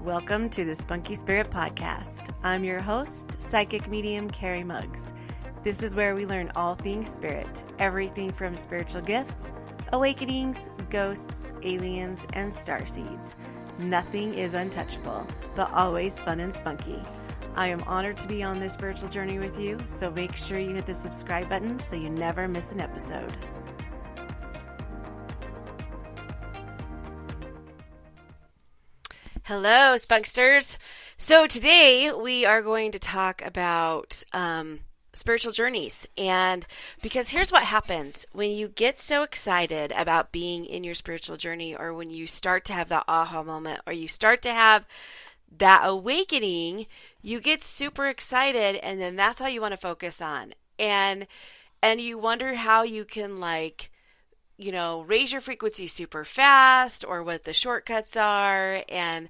Welcome to the Spunky Spirit Podcast. I'm your host, psychic medium Carrie Muggs. This is where we learn all things spirit, everything from spiritual gifts, awakenings, ghosts, aliens, and starseeds. Nothing is untouchable, but always fun and spunky. I am honored to be on this spiritual journey with you, so make sure you hit the subscribe button so you never miss an episode. Hello, Spunksters. So today we are going to talk about spiritual journeys. And because here's what happens when you get so excited about being in your spiritual journey, or when you start to have that aha moment, or you start to have that awakening, you get super excited, and then that's all you want to focus on. And you wonder how you can raise your frequency super fast, or what the shortcuts are, and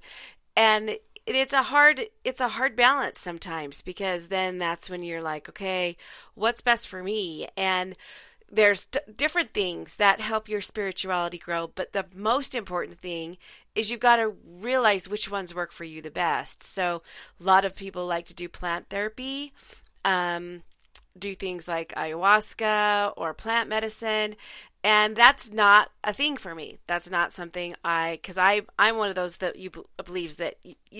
it's a hard balance sometimes, because then that's when you're like, okay, what's best for me? And there's different things that help your spirituality grow, but the most important thing is you've got to realize which ones work for you the best. So a lot of people like to do plant therapy, do things like ayahuasca or plant medicine. And that's not a thing for me. That's not something because I'm one of those that believes that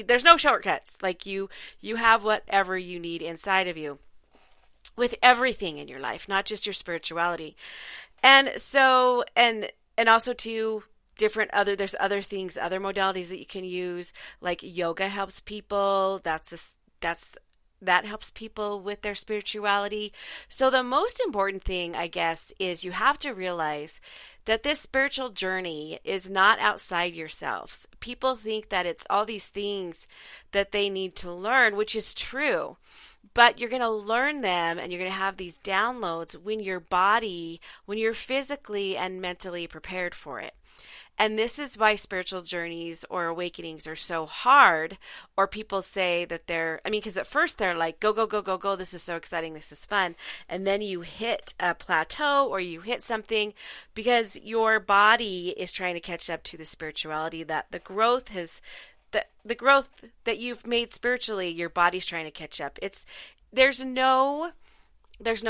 there's no shortcuts. Like you have whatever you need inside of you with everything in your life, not just your spirituality. And so, and also too, there's other things, other modalities that you can use, like yoga helps people. That helps people with their spirituality. So the most important thing, I guess, is you have to realize that this spiritual journey is not outside yourselves. People think that it's all these things that they need to learn, which is true. But you're going to learn them, and you're going to have these downloads when you're physically and mentally prepared for it. And this is why spiritual journeys or awakenings are so hard, or people say that because at first they're like, go, go, go, go, go. This is so exciting. This is fun. And then you hit a plateau, or you hit something because your body is trying to catch up to the spirituality that the growth that you've made spiritually, your body's trying to catch up. There's no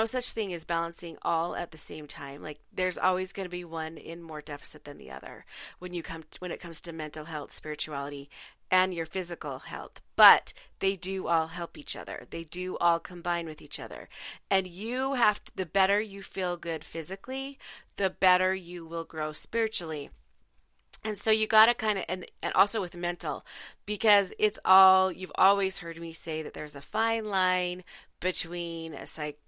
such thing as balancing all at the same time. Like, there's always going to be one in more deficit than the other when it comes to mental health, spirituality, and your physical health. But they do all help each other. They do all combine with each other. And the better you feel good physically, the better you will grow spiritually. And so you got to kind of, and also with mental, because you've always heard me say that there's a fine line between a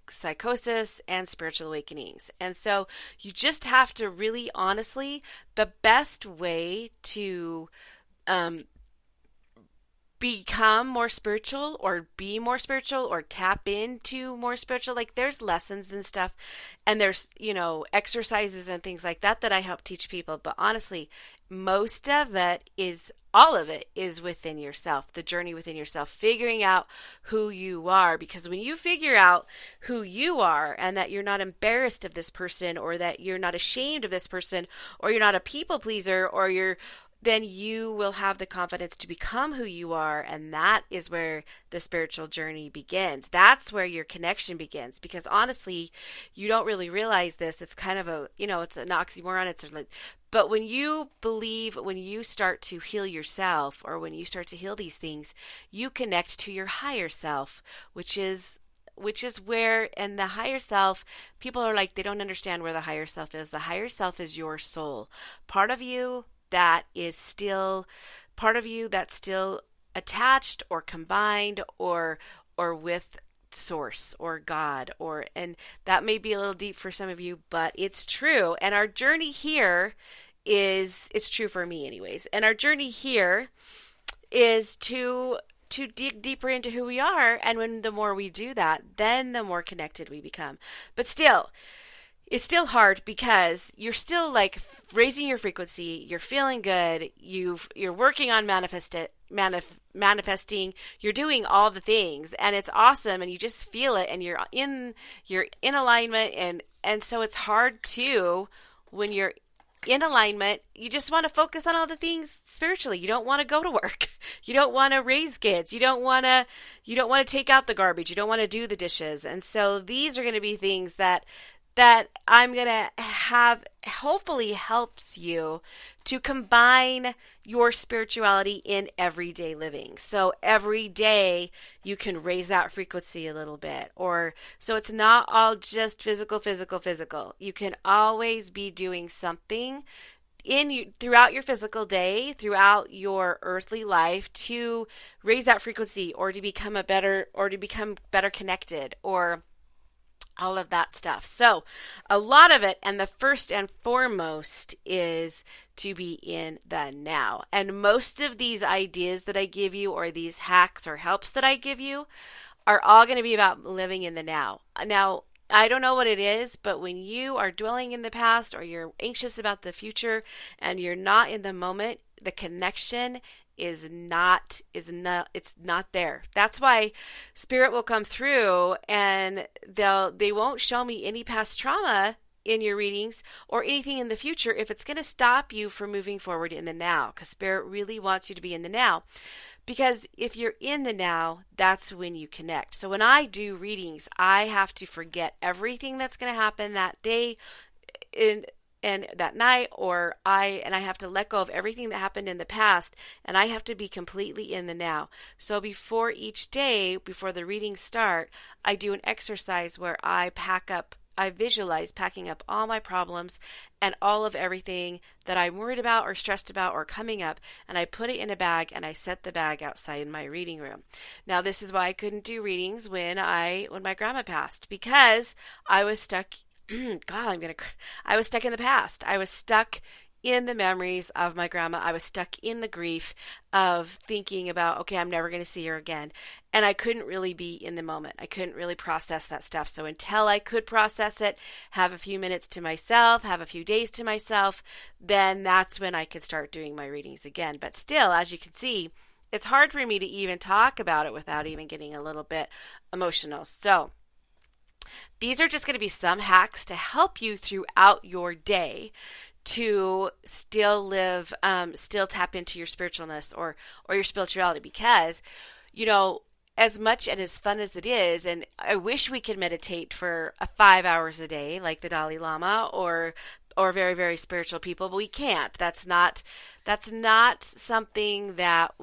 psychosis and spiritual awakenings. And so you just have to really, honestly, the best way to become more spiritual, or be more spiritual, or tap into more spiritual, like there's lessons and stuff, and there's, exercises and things like that I help teach people. But honestly, all of it is within yourself, the journey within yourself, figuring out who you are. Because when you figure out who you are, and that you're not embarrassed of this person, or that you're not ashamed of this person, or you're not a people pleaser, then you will have the confidence to become who you are. And that is where the spiritual journey begins. That's where your connection begins. Because honestly, you don't really realize this. It's kind of it's an oxymoron. But when you start to heal yourself, or when you start to heal these things, you connect to your higher self, which is where, and the higher self, people are like, they don't understand where the higher self is. The higher self is your soul. Part of you that's still attached, or combined, or with source, or God, and that may be a little deep for some of you, but it's true. And our journey here it's true for me anyways. And our journey here is to dig deeper into who we are. And the more we do that, then the more connected we become. But still, it's still hard, because you're still like raising your frequency, you're feeling good, you're working on manifesting, you're doing all the things, and it's awesome, and you just feel it, and you're in alignment, and so it's hard too when you're in alignment. You just want to focus on all the things spiritually. You don't want to go to work. You don't want to raise kids. You don't want to take out the garbage. You don't want to do the dishes. And so these are going to be things that I'm going to have hopefully helps you to combine your spirituality in everyday living. So every day you can raise that frequency a little bit, or so it's not all just physical, physical, physical. You can always be doing something in you throughout your physical day, throughout your earthly life, to raise that frequency, or to become better connected, or all of that stuff. So a lot of it, and the first and foremost, is to be in the now. And most of these ideas that I give you, or these hacks or helps that I give you, are all going to be about living in the now. Now, I don't know what it is, but when you are dwelling in the past, or you're anxious about the future and you're not in the moment, the connection it's not there. That's why spirit will come through, and they won't show me any past trauma in your readings or anything in the future if it's going to stop you from moving forward in the now, because spirit really wants you to be in the now. Because if you're in the now, that's when you connect. So when I do readings, I have to forget everything that's going to happen that day and that night, I have to let go of everything that happened in the past, and I have to be completely in the now. So before each day, before the readings start, I do an exercise where I visualize packing up all my problems and all of everything that I'm worried about or stressed about or coming up, and I put it in a bag, and I set the bag outside my reading room. Now, this is why I couldn't do readings when my grandma passed, because I was stuck. I was stuck in the past. I was stuck in the memories of my grandma. I was stuck in the grief of thinking about, okay, I'm never going to see her again. And I couldn't really be in the moment. I couldn't really process that stuff. So until I could process it, have a few minutes to myself, have a few days to myself, then that's when I could start doing my readings again. But still, as you can see, it's hard for me to even talk about it without even getting a little bit emotional. So these are just going to be some hacks to help you throughout your day to still tap into your spiritualness or your spirituality, because, as much and as fun as it is, and I wish we could meditate for 5 hours a day like the Dalai Lama or very, very spiritual people, but we can't. That's not something that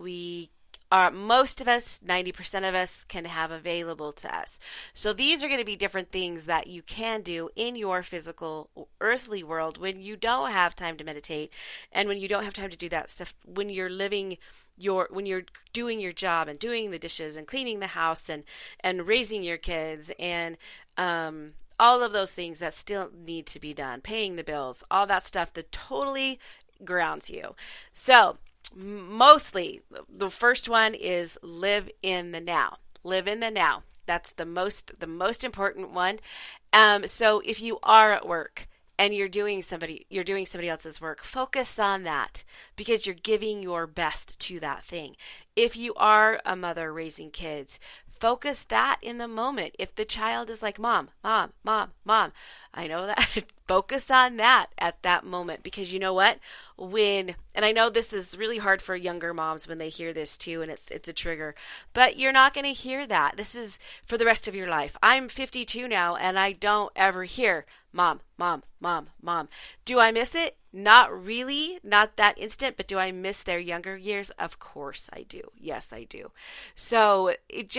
most of us, 90% of us, can have available to us. So these are going to be different things that you can do in your physical, earthly world when you don't have time to meditate, and when you don't have time to do that stuff, when you're when you're doing your job and doing the dishes and cleaning the house and raising your kids and all of those things that still need to be done, paying the bills, all that stuff that totally grounds you. So mostly, the first one is live in the now. Live in the now. That's the most important one. So if you are at work and you're doing somebody else's work, focus on that, because you're giving your best to that thing. If you are a mother raising kids, focus that in the moment. If the child is like, mom, mom, mom, mom, I know that. Focus on that at that moment, because you know what? And I know this is really hard for younger moms when they hear this too, and it's a trigger, but you're not going to hear that. This is for the rest of your life. I'm 52 now, and I don't ever hear mom, mom, mom, mom. Do I miss it? Not really, not that instant, but do I miss their younger years? Of course I do. Yes, I do. So and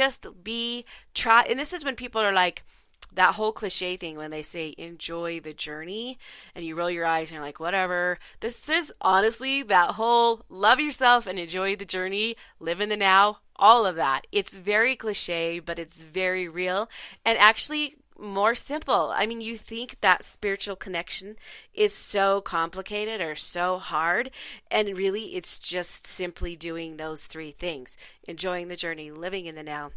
this is when people are like, that whole cliche thing when they say enjoy the journey, and you roll your eyes and you're like, whatever. This is honestly that whole love yourself and enjoy the journey, live in the now, all of that. It's very cliche, but it's very real and actually more simple. I mean, you think that spiritual connection is so complicated or so hard, and really it's just simply doing those three things: enjoying the journey, living in the now.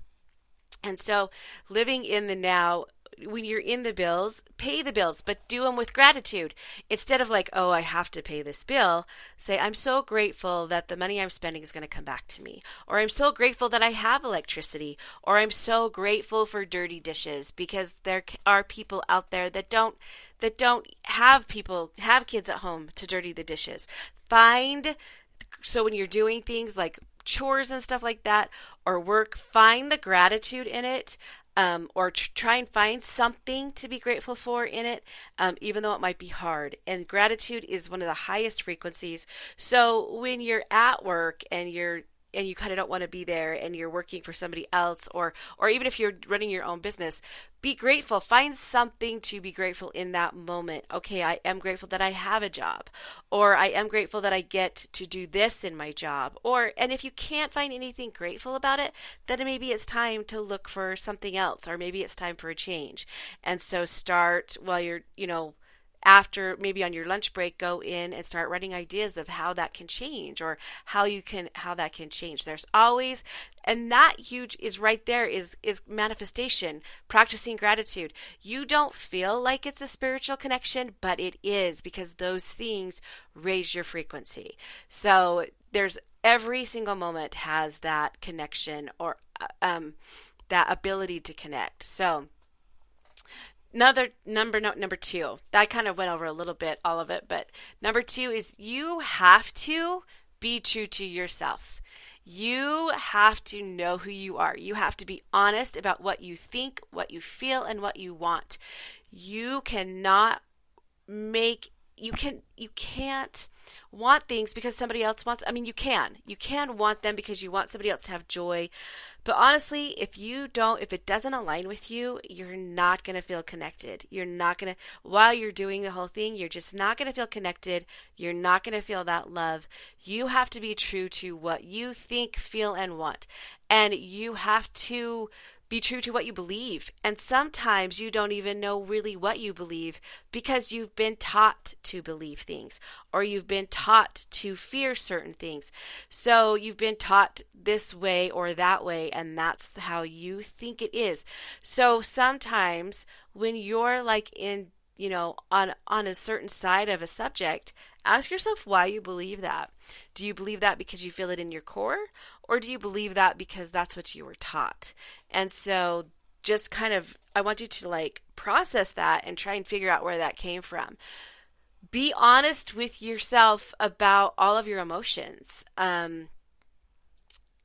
And so living in the now, when you're in the bills, pay the bills, but do them with gratitude. Instead of like, oh, I have to pay this bill, say, I'm so grateful that the money I'm spending is going to come back to me. Or I'm so grateful that I have electricity. Or I'm so grateful for dirty dishes, because there are people out there that don't have kids at home to dirty the dishes. So when you're doing things like chores and stuff like that, or work, find the gratitude in it, or try and find something to be grateful for in it, even though it might be hard. And gratitude is one of the highest frequencies. So when you're at work and you kind of don't want to be there and you're working for somebody else, or even if you're running your own business, be grateful. Find something to be grateful in that moment. Okay, I am grateful that I have a job, or I am grateful that I get to do this in my job. And if you can't find anything grateful about it, then maybe it's time to look for something else, or maybe it's time for a change. And so start while you're, after, maybe on your lunch break, go in and start writing ideas of how that can change, or how that can change. There's always, and that huge is right there is manifestation, practicing gratitude. You don't feel like it's a spiritual connection, but it is, because those things raise your frequency. So there's every single moment has that connection, or that ability to connect. So number 2, that kind of went over a little bit, all of it, but number 2 is you have to be true to yourself. You have to know who you are. You have to be honest about what you think, what you feel, and what you want. You cannot you can't want things because somebody else wants. I mean, you can want them because you want somebody else to have joy. But honestly, if it doesn't align with you, you're not going to feel connected. While you're doing the whole thing, you're just not going to feel connected. You're not going to feel that love. You have to be true to what you think, feel, and want. And you have to be true to what you believe. And sometimes you don't even know really what you believe, because you've been taught to believe things, or you've been taught to fear certain things. So you've been taught this way or that way, and that's how you think it is. So sometimes when you're like in, on a certain side of a subject, ask yourself why you believe that. Do you believe that because you feel it in your core, or do you believe that because that's what you were taught? And so just I want you to process that and try and figure out where that came from. Be honest with yourself about all of your emotions,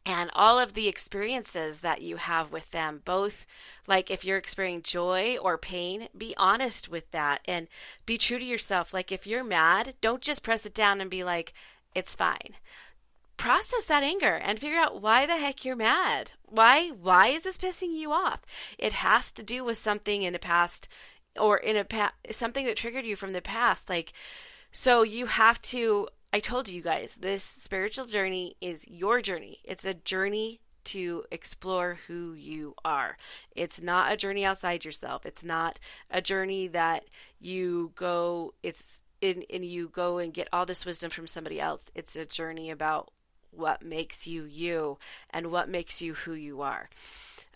and all of the experiences that you have with them, both if you're experiencing joy or pain, be honest with that and be true to yourself. If you're mad, don't just press it down and be like, it's fine. Process that anger and figure out why the heck you're mad. Why is this pissing you off? It has to do with something in the past, or something that triggered you from the past. So you have to, I told you guys, this spiritual journey is your journey. It's a journey to explore who you are. It's not a journey outside yourself. It's not a journey that you go and get all this wisdom from somebody else. It's a journey about what makes you you and what makes you who you are.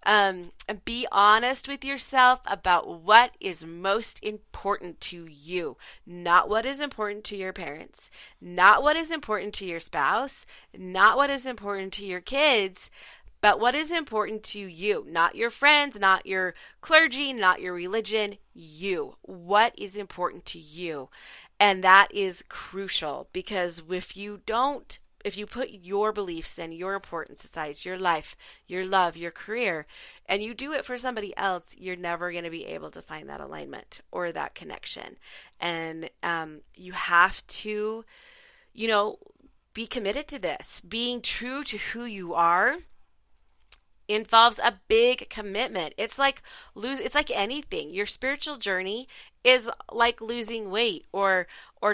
And be honest with yourself about what is most important to you, not what is important to your parents, not what is important to your spouse, not what is important to your kids, but what is important to you, not your friends, not your clergy, not your religion, you. What is important to you? And that is crucial, because if you put your beliefs and your importance aside, your life, your love, your career, and you do it for somebody else, you're never going to be able to find that alignment or that connection. And you have to, be committed to this. Being true to who you are involves a big commitment. It's like anything. Your spiritual journey is like losing weight or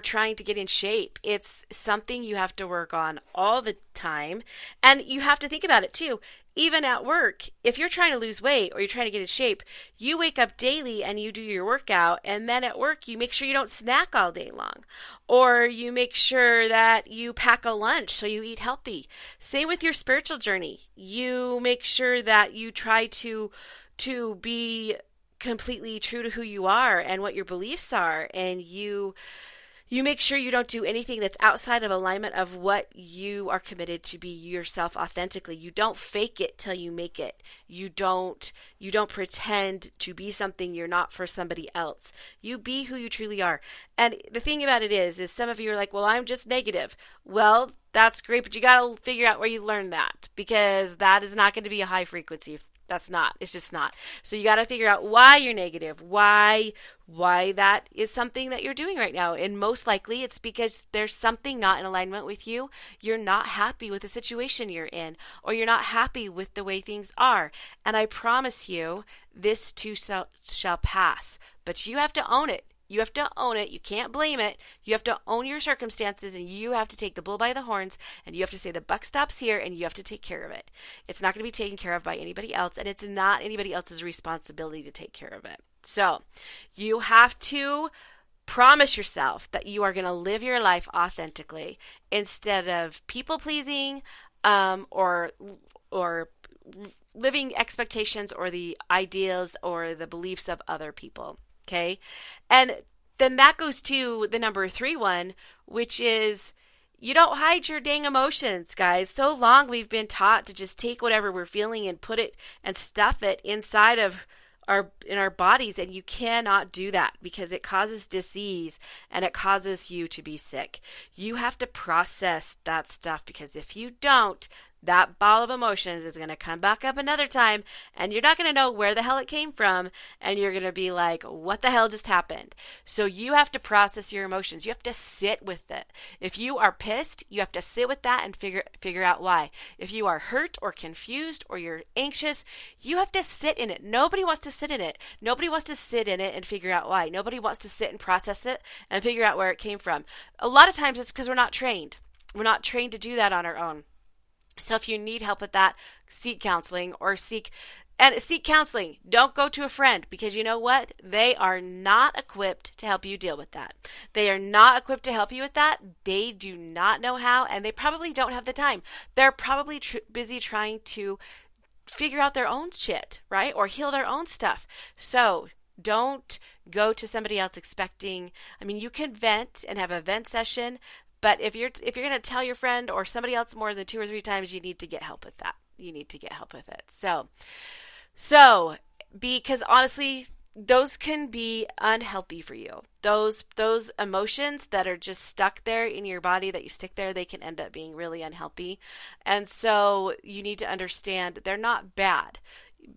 trying to get in shape. It's something you have to work on all the time. And you have to think about it too. Even at work, if you're trying to lose weight or you're trying to get in shape, you wake up daily and you do your workout, and then at work you make sure you don't snack all day long, or you make sure that you pack a lunch so you eat healthy. Same with your spiritual journey. You make sure that you try to be completely true to who you are and what your beliefs are, and you make sure you don't do anything that's outside of alignment of what you are committed to be yourself authentically. You don't fake it till you make it. You don't pretend to be something you're not for somebody else. You be who you truly are. And the thing about it is some of you are like, well, I'm just negative. Well, that's great, but you got to figure out where you learned that, because that is not going to be a high frequency. That's not. It's just not. So you got to figure out why you're negative, why that is something that you're doing right now. And most likely it's because there's something not in alignment with you. You're not happy with the situation you're in, or you're not happy with the way things are. And I promise you, this too shall pass. But you have to own it. You have to own it. You can't blame it. You have to own your circumstances, and you have to take the bull by the horns, and you have to say the buck stops here, and you have to take care of it. It's not going to be taken care of by anybody else, and it's not anybody else's responsibility to take care of it. So you have to promise yourself that you are going to live your life authentically instead of people pleasing, or living expectations or the ideals or the beliefs of other people. Okay. And then that goes to the number 3 one, which is you don't hide your dang emotions, guys. So long we've been taught to just take whatever we're feeling and put it and stuff it inside of our bodies, and you cannot do that because it causes disease and it causes you to be sick. You have to process that stuff, because if you don't, that ball of emotions is going to come back up another time, and you're not going to know where the hell it came from, and you're going to be like, what the hell just happened? So you have to process your emotions. You have to sit with it. If you are pissed, you have to sit with that and figure out why. If you are hurt or confused or you're anxious, you have to sit in it. Nobody wants to sit in it. Nobody wants to sit in it and figure out why. Nobody wants to sit and process it and figure out where it came from. A lot of times it's because we're not trained. We're not trained to do that on our own. So if you need help with that, seek counseling or seek counseling. Don't go to a friend, because you know what? They are not equipped to help you deal with that. They are not equipped to help you with that. They do not know how, and they probably don't have the time. They're probably busy trying to figure out their own shit, right? Or heal their own stuff. So don't go to somebody else expecting, you can vent and have a vent session, but if you're going to tell your friend or somebody else more than 2 or 3 times, you need to get help with that. You need to get help with it. So because honestly, those can be unhealthy for you. Those emotions that are just stuck there in your body that you stick there, they can end up being really unhealthy. And so you need to understand they're not bad.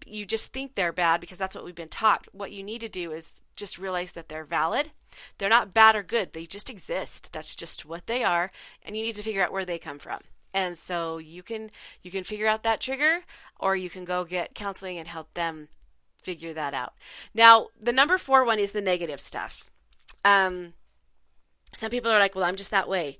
You just think they're bad because that's what we've been taught. What you need to do is just realize that they're valid. They're not bad or good. They just exist. That's just what they are. And you need to figure out where they come from. And so you can figure out that trigger, or you can go get counseling and help them figure that out. Now, the number 4 one is the negative stuff. Some people are like, well, I'm just that way.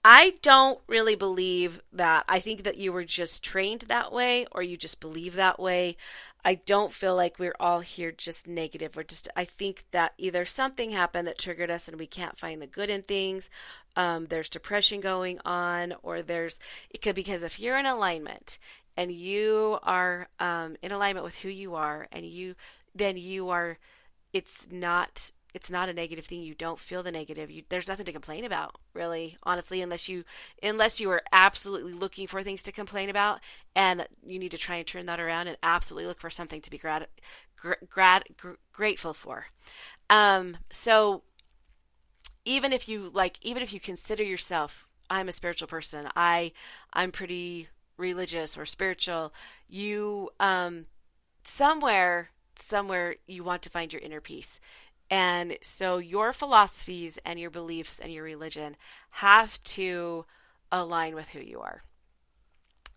I don't really believe that. I think that you were just trained that way, or you just believe that way. I don't feel like we're all here just negative. I think that either something happened that triggered us and we can't find the good in things. There's depression going on, or it could, because if you're in alignment and you are in alignment with who you are, and then you are, it's not a negative thing. You don't feel the negative. There's nothing to complain about, really, honestly, unless you are absolutely looking for things to complain about, and you need to try and turn that around and absolutely look for something to be grateful for. So even if you consider yourself, I'm a spiritual person, I'm pretty religious or spiritual, you somewhere you want to find your inner peace. And so your philosophies and your beliefs and your religion have to align with who you are.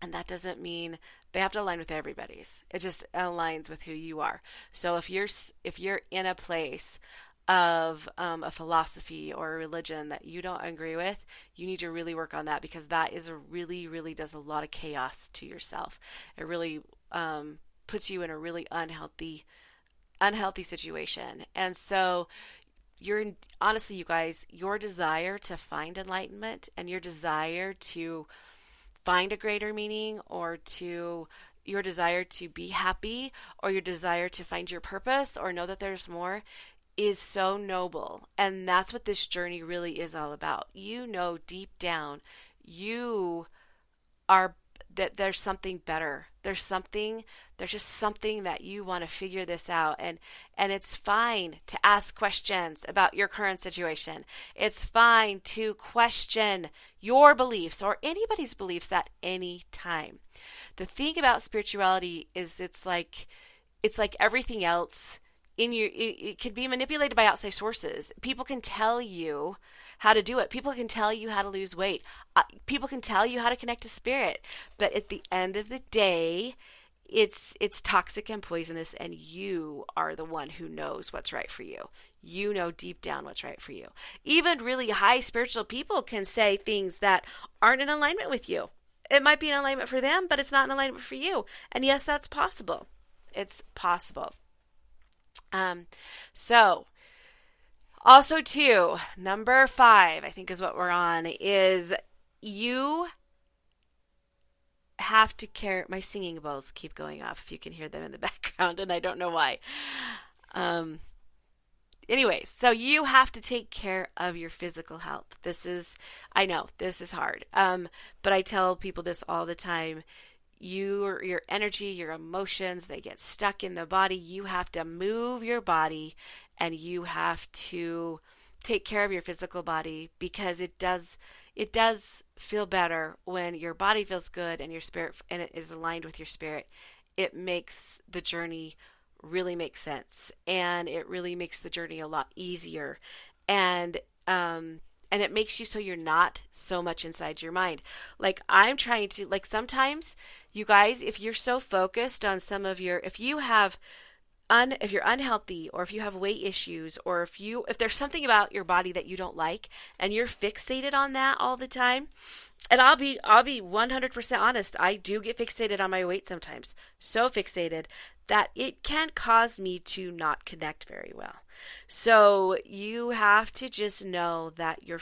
And that doesn't mean they have to align with everybody's. It just aligns with who you are. So if you're in a place of a philosophy or a religion that you don't agree with, you need to really work on that, because that really does a lot of chaos to yourself. It really puts you in a really unhealthy situation. And so honestly, you guys, your desire to find enlightenment and your desire to find a greater meaning, or to your desire to be happy, or your desire to find your purpose, or know that there's more, is so noble. And that's what this journey really is all about. You know, deep down, you are that there's something better. There's just something that you want to figure this out. And it's fine to ask questions about your current situation. It's fine to question your beliefs or anybody's beliefs at any time. The thing about spirituality is it's like everything else in your, it can be manipulated by outside sources. People can tell you how to do it. People can tell you how to lose weight. People can tell you how to connect to spirit. But at the end of the day, it's toxic and poisonous, and you are the one who knows what's right for you. You know deep down what's right for you. Even really high spiritual people can say things that aren't in alignment with you. It might be in alignment for them, but it's not in alignment for you. And yes, that's possible. It's possible. So also too, number 5, I think is what we're on, is you have to care. My singing bowls keep going off if you can hear them in the background, and I don't know why. Anyways, so you have to take care of your physical health. I know this is hard. But I tell people this all the time. Your energy, your emotions, they get stuck in the body. You have to move your body, and you have to take care of your physical body, because it does feel better when your body feels good and your spirit, and it is aligned with your spirit. It makes the journey really make sense, and it really makes the journey a lot easier. And it makes you so you're not so much inside your mind. Like, I'm trying to, like, sometimes you guys, if you're so focused on if you're unhealthy, or if you have weight issues, or if there's something about your body that you don't like and you're fixated on that all the time, and I'll be 100% honest, I do get fixated on my weight sometimes. So fixated that it can cause me to not connect very well. So you have to just know that you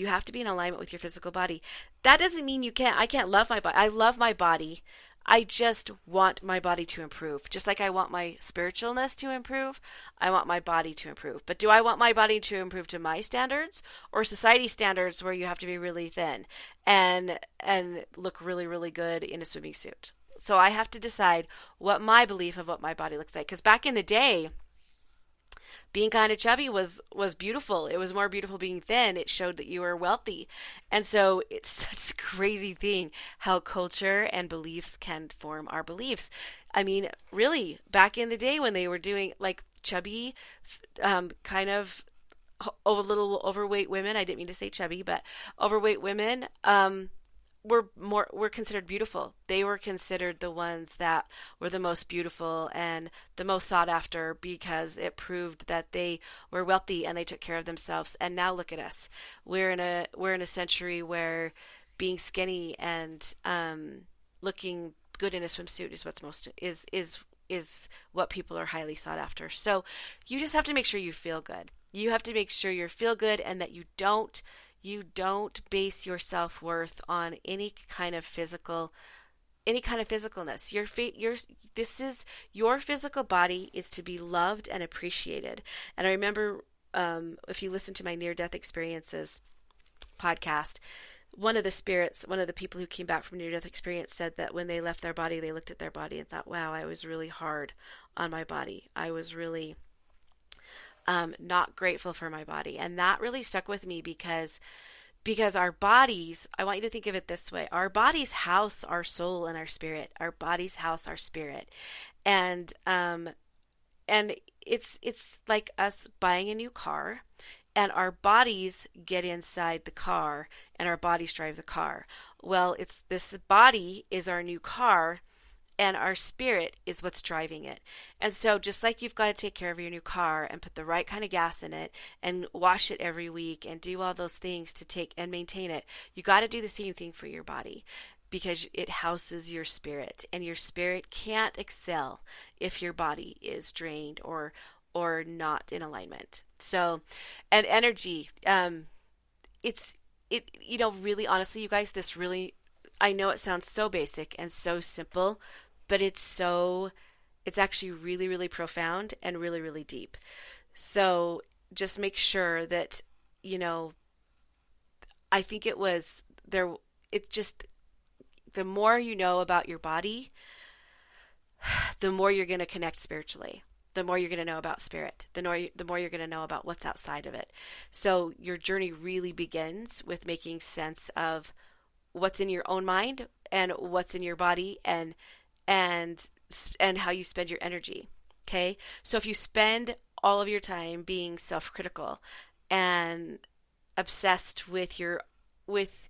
have to be in alignment with your physical body. That doesn't mean I can't love my body. I love my body. I just want my body to improve. Just like I want my spiritualness to improve, I want my body to improve. But do I want my body to improve to my standards, or society standards where you have to be really thin and look really, really good in a swimming suit? So I have to decide what my belief of what my body looks like. Because back in the day, being kind of chubby was beautiful. It was more beautiful being thin. It showed that you were wealthy. And so it's such a crazy thing how culture and beliefs can form our beliefs. I mean, really, back in the day when they were doing like chubby, kind of a little overweight women, I didn't mean to say chubby, but overweight women, were considered beautiful. They were considered the ones that were the most beautiful and the most sought after, because it proved that they were wealthy and they took care of themselves. And now look at us. We're in a century where being skinny and looking good in a swimsuit is what's most is what people are highly sought after. So you just have to make sure you feel good. You have to make sure you feel good, and that you don't base your self-worth on any kind of physicalness. Your physical body is to be loved and appreciated. And I remember, if you listen to my near-death experiences podcast, one of the people who came back from near-death experience said that when they left their body, they looked at their body and thought, wow, I was really hard on my body. I was really not grateful for my body. And that really stuck with me, because our bodies, I want you to think of it this way. Our bodies house our soul and our spirit. Our bodies house our spirit. And it's like us buying a new car, and our bodies get inside the car, and our bodies drive the car. Well, this body is our new car, and our spirit is what's driving it. And so just like you've got to take care of your new car and put the right kind of gas in it and wash it every week and do all those things to take and maintain it, you got to do the same thing for your body, because it houses your spirit, and your spirit can't excel if your body is drained or not in alignment. So, and energy, really honestly, you guys, I know it sounds so basic and so simple, but it's actually really, really profound and really, really deep. So just make sure that, you know, I think it was there, it just, the more you know about your body, the more you're going to connect spiritually. The more you're going to know about spirit, the more you're going to know about what's outside of it. So your journey really begins with making sense of what's in your own mind and what's in your body and and how you spend your energy. Okay? So if you spend all of your time being self-critical and obsessed with your with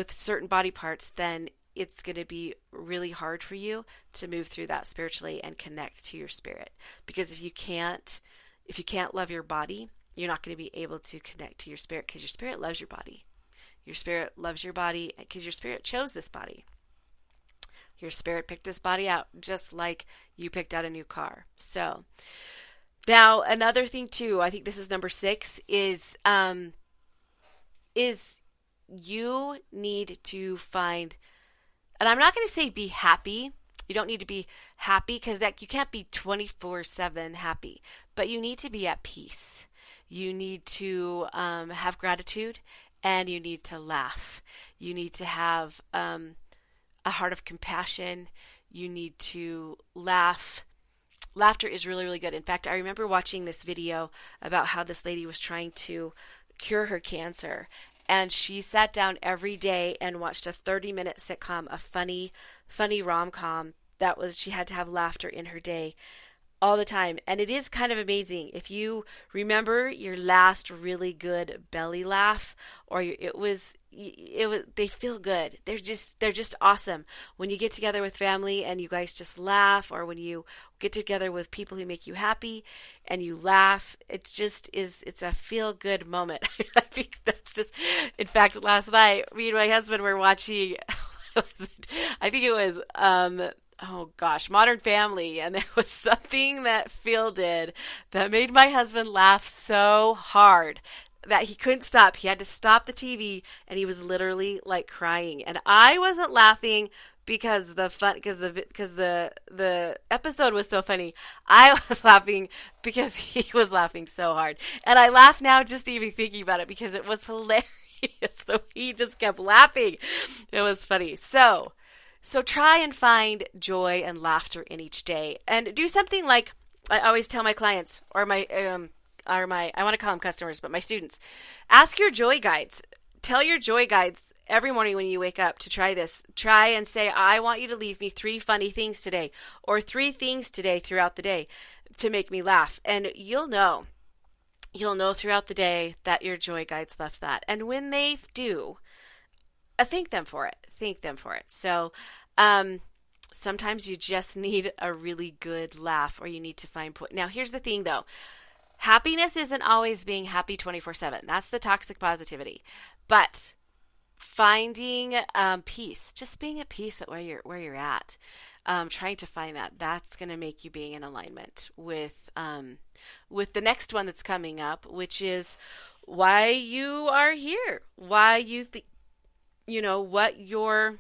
certain body parts, then it's going to be really hard for you to move through that spiritually and connect to your spirit. Because if you can't love your body, you're not going to be able to connect to your spirit, because your spirit loves your body. Your spirit loves your body because your spirit chose this body. Your spirit picked this body out just like you picked out a new car. So now another thing too, I think this is number 6, is you need to find, and I'm not going to say be happy. You don't need to be happy, because that you can't be 24/7 happy, but you need to be at peace. You need to have gratitude, and you need to laugh. You need to have a heart of compassion. You need to laugh. Laughter is really, really good. In fact, I remember watching this video about how this lady was trying to cure her cancer. And she sat down every day and watched a 30-minute sitcom, a funny rom-com that was, she had to have laughter in her day all the time. And it is kind of amazing. If you remember your last really good belly laugh, or it was, they feel good. They're just awesome. When you get together with family and you guys just laugh, or when you get together with people who make you happy and you laugh, it's a feel good moment. I think that's just, in fact, last night, me and my husband were watching, I think it was, oh gosh, Modern Family, and there was something that Phil did that made my husband laugh so hard that he couldn't stop. He had to stop the TV, and he was literally like crying. And I wasn't laughing because the episode was so funny. I was laughing because he was laughing so hard. And I laugh now just even thinking about it, because it was hilarious. So he just kept laughing. It was funny. So try and find joy and laughter in each day, and do something like I always tell my clients, or my I want to call them customers, but my students, ask your joy guides. Tell your joy guides every morning when you wake up to try this. Try and say, I want you to leave me 3 funny things today, or 3 things today throughout the day to make me laugh. And you'll know throughout the day that your joy guides left that. And when they do, thank them for it. So sometimes you just need a really good laugh, or you need to find Now, here's the thing, though. Happiness isn't always being happy 24/7. That's the toxic positivity. But finding peace, just being at peace at where you're at, trying to find that's going to make you being in alignment with the next one that's coming up, which is why you are here, why you think, what your.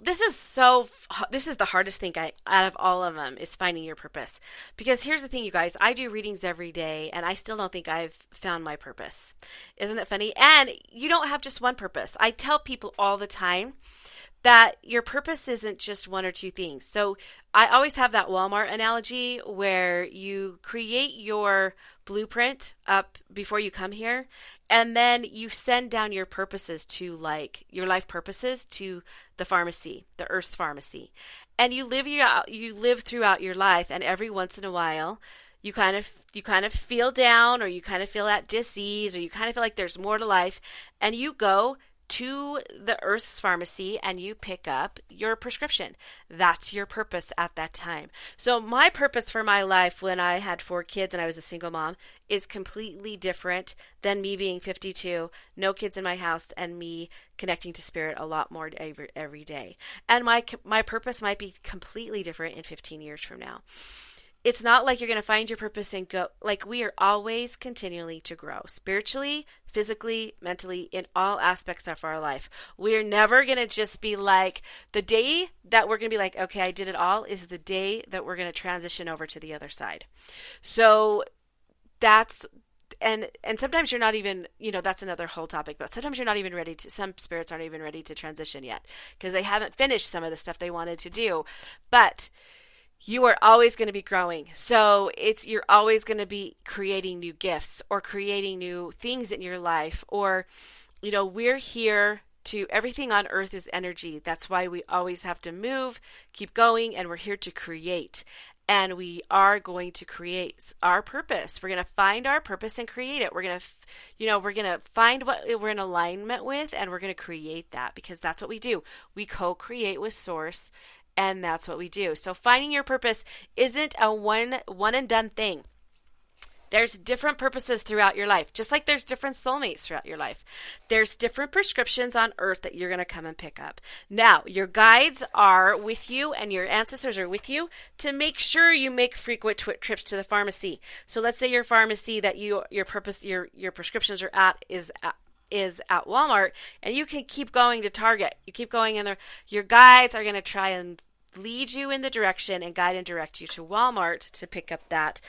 This is the hardest thing out of all of them, is finding your purpose. Because here's the thing, you guys, I do readings every day, and I still don't think I've found my purpose. Isn't it funny? And you don't have just one purpose. I tell people all the time that your purpose isn't just 1 or 2 things. So I always have that Walmart analogy where you create your blueprint up before you come here, and then you send down your purposes to, like, your life purposes to the pharmacy, the Earth's pharmacy. And you live throughout your life, and every once in a while you kind of feel down, or you kind of feel at dis-ease, or you kind of feel like there's more to life, and you go to the Earth's pharmacy and you pick up your prescription. That's your purpose at that time. So my purpose for my life when I had 4 kids and I was a single mom is completely different than me being 52, no kids in my house, and me connecting to spirit a lot more every day. And my purpose might be completely different in 15 years from now. it's not like you're going to find your purpose and go, like, we are always continually to grow spiritually, physically, mentally, in all aspects of our life. We're never going to just be like, the day that we're going to be like, okay, I did it all, is the day that we're going to transition over to the other side. So that's, and sometimes you're not even, that's another whole topic, but sometimes you're not even ready to, some spirits aren't even ready to transition yet because they haven't finished some of the stuff they wanted to do. But you are always going to be growing. So you're always going to be creating new gifts or creating new things in your life, or, we're here to, everything on earth is energy. That's why we always have to move, keep going, and we're here to create. And we are going to create our purpose. We're going to find our purpose and create it. We're going to, we're going to find what we're in alignment with, and we're going to create that, because that's what we do. We co-create with Source, and that's what we do. So finding your purpose isn't a one and done thing. There's different purposes throughout your life, just like there's different soulmates throughout your life. There's different prescriptions on earth that you're going to come and pick up. Now, your guides are with you and your ancestors are with you to make sure you make frequent trips to the pharmacy. So let's say your pharmacy that your prescriptions are at is at Walmart, and you can keep going to Target. You keep going, and your guides are going to try and lead you in the direction and guide and direct you to Walmart to pick up that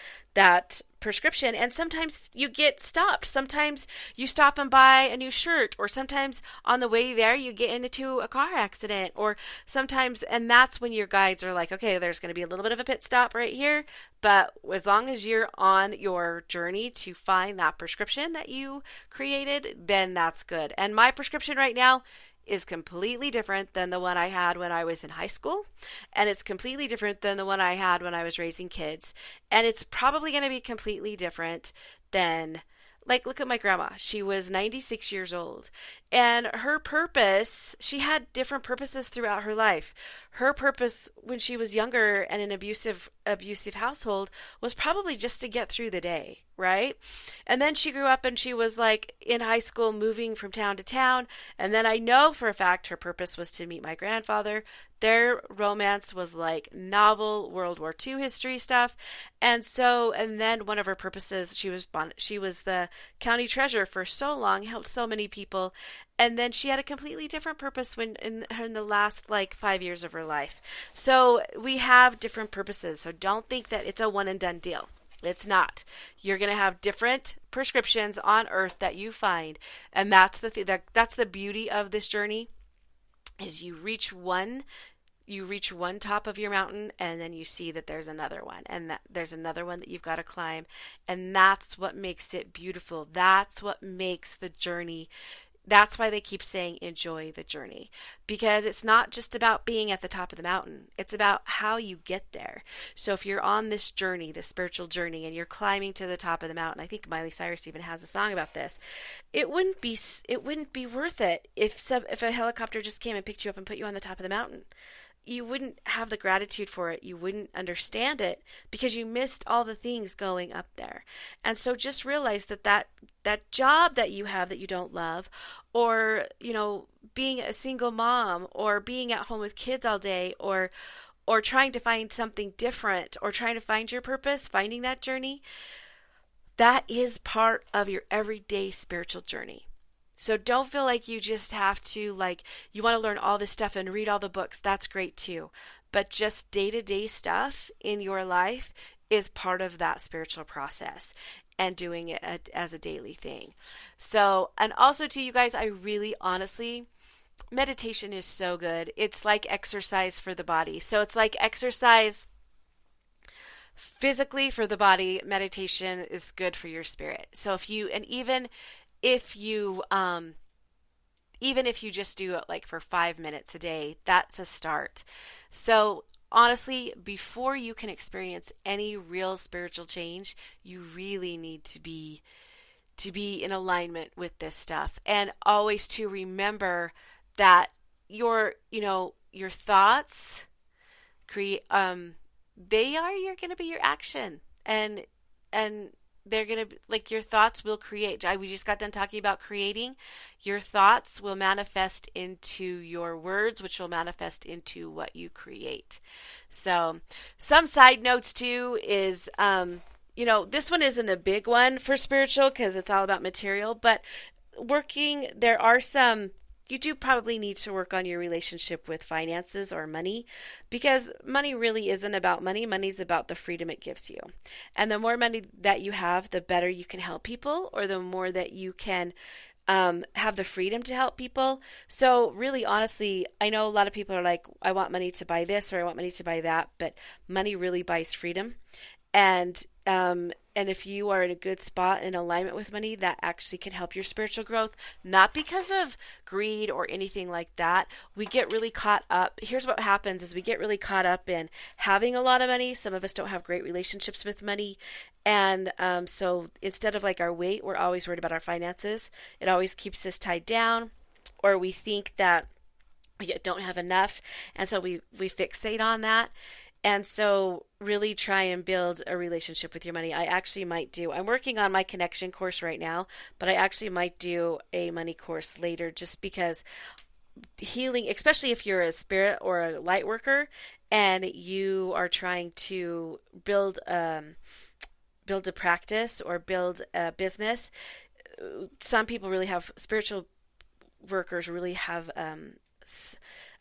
prescription. And sometimes you get stopped. Sometimes you stop and buy a new shirt, or sometimes on the way there you get into a car accident, or sometimes, and that's when your guides are like, okay, there's going to be a little bit of a pit stop right here, but as long as you're on your journey to find that prescription that you created, then that's good. And my prescription right now is completely different than the one I had when I was in high school, and it's completely different than the one I had when I was raising kids, and it's probably going to be completely different than, like, look at my grandma. She was 96 years old, and her purpose, she had different purposes throughout her life. Her purpose when she was younger and in an abusive household was probably just to get through the day, right? And then she grew up and she was like in high school, moving from town to town. And then I know for a fact her purpose was to meet my grandfather. Their romance was like novel World War II history stuff. And then one of her purposes, she was the county treasurer for so long, helped so many people. And then she had a completely different purpose when in the last 5 years of her life. So we have different purposes. So don't think that it's a one and done deal. It's not. You're going to have different prescriptions on earth that you find. And that's that's the beauty of this journey, is you reach one top of your mountain, and then you see that there's another one, and that there's another one that you've got to climb. And that's what makes it beautiful. That's what makes the journey. That's why they keep saying enjoy the journey, because it's not just about being at the top of the mountain. It's about how you get there. So if you're on this journey, this spiritual journey, and you're climbing to the top of the mountain, I think Miley Cyrus even has a song about this. It wouldn't be worth it if a helicopter just came and picked you up and put you on the top of the mountain. You wouldn't have the gratitude for it. You wouldn't understand it because you missed all the things going up there. And so just realize that job that you have that you don't love, or, being a single mom, or being at home with kids all day, or trying to find something different, or trying to find your purpose, finding that journey, that is part of your everyday spiritual journey. So don't feel like you just have to, you want to learn all this stuff and read all the books. That's great too. But just day-to-day stuff in your life is part of that spiritual process, and doing it as a daily thing. So, and also to you guys, I really honestly, meditation is so good. It's like exercise for the body. So it's like exercise physically for the body. Meditation is good for your spirit. So even if you just do it for 5 minutes a day, that's a start. So honestly, before you can experience any real spiritual change, you really need to be in alignment with this stuff. And always to remember that your thoughts you're going to be your action. And they're going to, like, your thoughts will create. We just got done talking about creating. Your thoughts will manifest into your words, which will manifest into what you create. So, some side notes too is, this one isn't a big one for spiritual because it's all about material, but there are some, you do probably need to work on your relationship with finances or money, because money really isn't about money. Money's about the freedom it gives you. And the more money that you have, the better you can help people, or the more that you can have the freedom to help people. So really, honestly, I know a lot of people are like, I want money to buy this or I want money to buy that, but money really buys freedom. And if you are in a good spot in alignment with money, that actually can help your spiritual growth, not because of greed or anything like that. We get really caught up. Here's what happens is we get really caught up in having a lot of money. Some of us don't have great relationships with money. And so instead of like our weight, we're always worried about our finances. It always keeps us tied down, or we think that we don't have enough. And so we fixate on that. And so really try and build a relationship with your money. I'm working on my connection course right now, but I actually might do a money course later, just because healing, especially if you're a spirit or a light worker and you are trying to build a practice or build a business. Some people really have, spiritual workers really have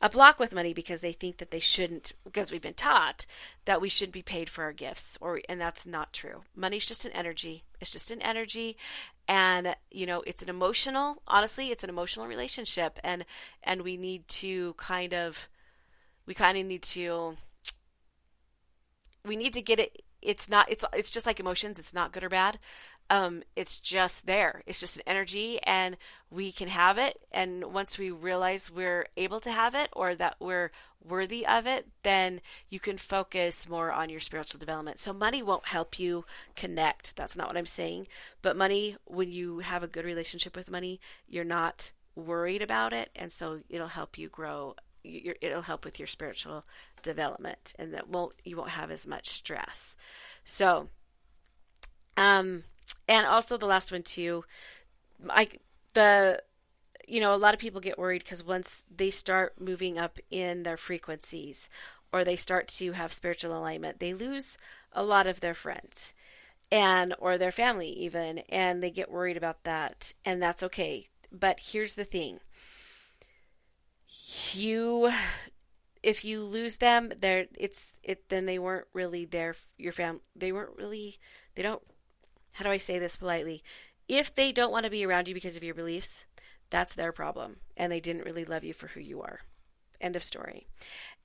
a block with money because they think that they shouldn't, because we've been taught that we should be paid for our gifts, and that's not true. Money's just an energy. It's just an energy, and it's an emotional, honestly, it's an emotional relationship, and we need to we need to get it. It's just like emotions. It's not good or bad. It's just there. It's just an energy, and we can have it. And once we realize we're able to have it, or that we're worthy of it, then you can focus more on your spiritual development. So money won't help you connect. That's not what I'm saying. But money, when you have a good relationship with money, you're not worried about it. And so it'll help you grow. It'll help with your spiritual development, and you won't have as much stress. So, and also the last one too, a lot of people get worried because once they start moving up in their frequencies, or they start to have spiritual alignment, they lose a lot of their friends or their family even, and they get worried about that, and that's okay. But here's the thing. If you lose them, then they weren't really there. Your family, they don't, how do I say this politely? If they don't want to be around you because of your beliefs, that's their problem, and they didn't really love you for who you are. End of story.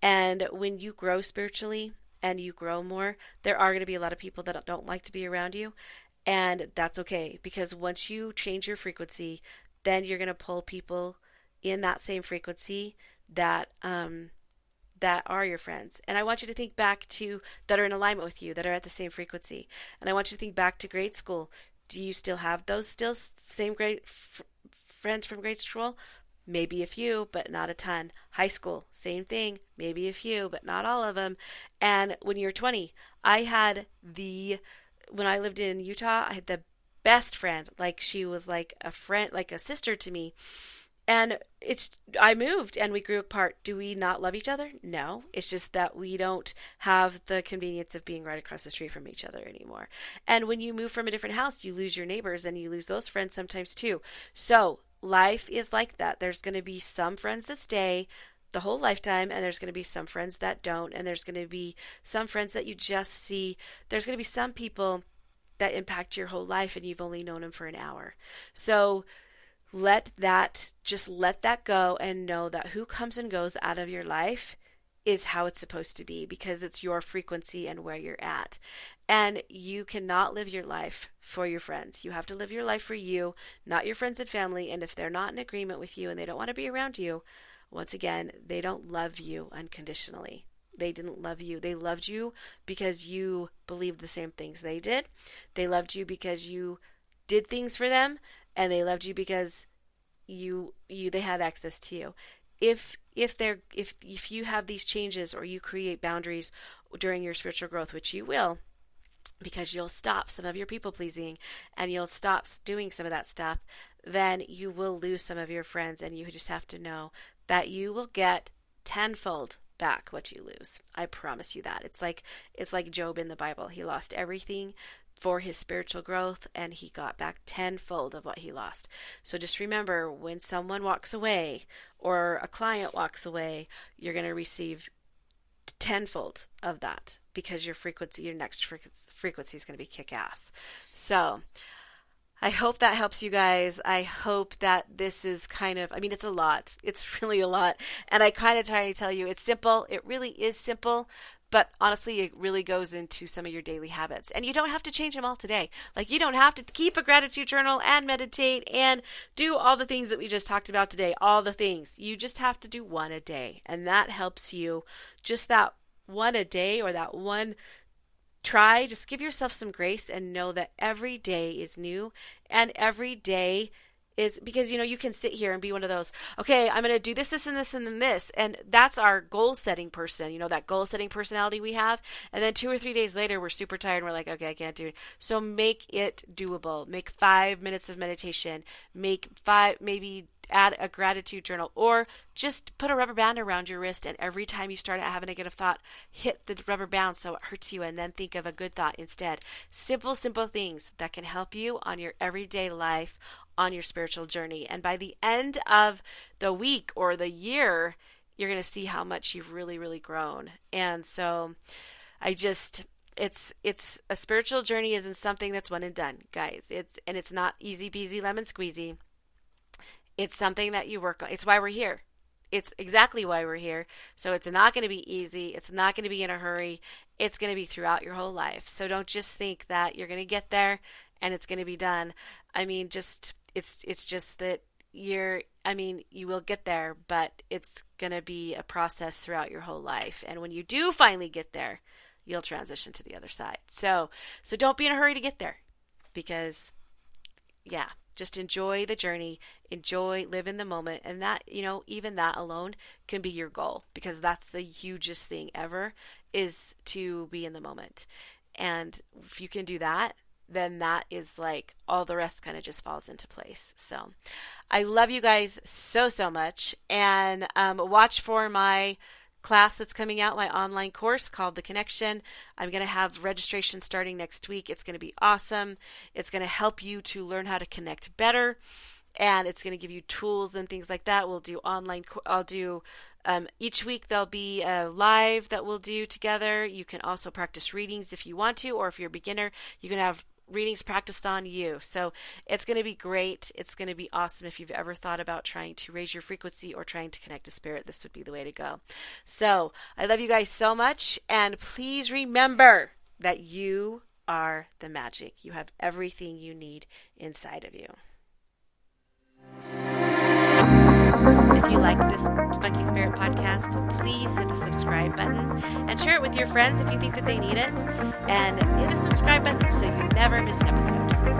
And when you grow spiritually and you grow more, there are going to be a lot of people that don't like to be around you, and that's okay, because once you change your frequency, then you're going to pull people in that same frequency that are your friends. And I want you to think back to that are in alignment with you, that are at the same frequency. And I want you to think back to grade school. Do you still have those same great friends from grade school? Maybe a few, but not a ton. High school, same thing. Maybe a few, but not all of them. And when you're 20, when I lived in Utah, I had the best friend. Like, she was like a friend, like a sister to me. And I moved and we grew apart. Do we not love each other? No. It's just that we don't have the convenience of being right across the street from each other anymore. And when you move from a different house, you lose your neighbors and you lose those friends sometimes too. So life is like that. There's going to be some friends that stay the whole lifetime, and there's going to be some friends that don't. And there's going to be some friends that you just see. There's going to be some people that impact your whole life and you've only known them for an hour. So let that go, and know that who comes and goes out of your life is how it's supposed to be, because it's your frequency and where you're at. And you cannot live your life for your friends. You have to live your life for you, not your friends and family. And if they're not in agreement with you and they don't want to be around you, once again, they don't love you unconditionally. They didn't love you. They loved you because you believed the same things they did. They loved you because you did things for them. And they loved you because they had access to you. If you have these changes, or you create boundaries during your spiritual growth, which you will, because you'll stop some of your people pleasing and you'll stop doing some of that stuff, then you will lose some of your friends, and you just have to know that you will get tenfold back what you lose. I promise you that. It's like Job in the Bible. He lost everything for his spiritual growth, and he got back tenfold of what he lost. So just remember, when someone walks away or a client walks away, you're going to receive tenfold of that, because your next frequency is going to be kick-ass. So I hope that helps you guys. I hope that this is it's a lot. It's really a lot. And I kind of try to tell you it's simple. It really is simple. But honestly, it really goes into some of your daily habits. And you don't have to change them all today. Like, you don't have to keep a gratitude journal and meditate and do all the things that we just talked about today. All the things. You just have to do one a day. And that helps you. Just that one a day, or that one try. Just give yourself some grace and know that every day is new. And every day is, because, you can sit here and be one of those, okay, I'm going to do this, and this, and then this. And that's our goal setting person, that goal setting personality we have. And then 2 or 3 days later, we're super tired and we're like, okay, I can't do it. So make it doable. Make 5 minutes of meditation. Maybe add a gratitude journal, or just put a rubber band around your wrist. And every time you start having a negative thought, hit the rubber band so it hurts you, and then think of a good thought instead. Simple things that can help you on your everyday life, on your spiritual journey. And by the end of the week or the year, you're going to see how much you've really, really grown. And so it's a spiritual journey isn't something that's one and done, guys. It's not easy peasy lemon squeezy. It's something that you work on. It's why we're here. It's exactly why we're here. So it's not going to be easy. It's not going to be in a hurry. It's going to be throughout your whole life. So don't just think that you're going to get there and it's going to be done. It's just that you will get there, but it's going to be a process throughout your whole life. And when you do finally get there, you'll transition to the other side. So don't be in a hurry to get there, because just enjoy the journey, live in the moment. And that, even that alone can be your goal, because that's the hugest thing ever, is to be in the moment. And if you can do that, then that is like all the rest kind of just falls into place. So I love you guys so, so much. And watch for my class that's coming out, my online course called The Connection. I'm going to have registration starting next week. It's going to be awesome. It's going to help you to learn how to connect better. And it's going to give you tools and things like that. We'll do each week there'll be a live that we'll do together. You can also practice readings if you want to, or if you're a beginner, you can have readings practiced on you. So it's going to be great. It's going to be awesome. If you've ever thought about trying to raise your frequency or trying to connect to spirit, this would be the way to go. So I love you guys so much. And please remember that you are the magic. You have everything you need inside of you. If you liked this Spunky Spirit podcast, please hit the subscribe button and share it with your friends if you think that they need it. And hit the subscribe button so you never miss an episode.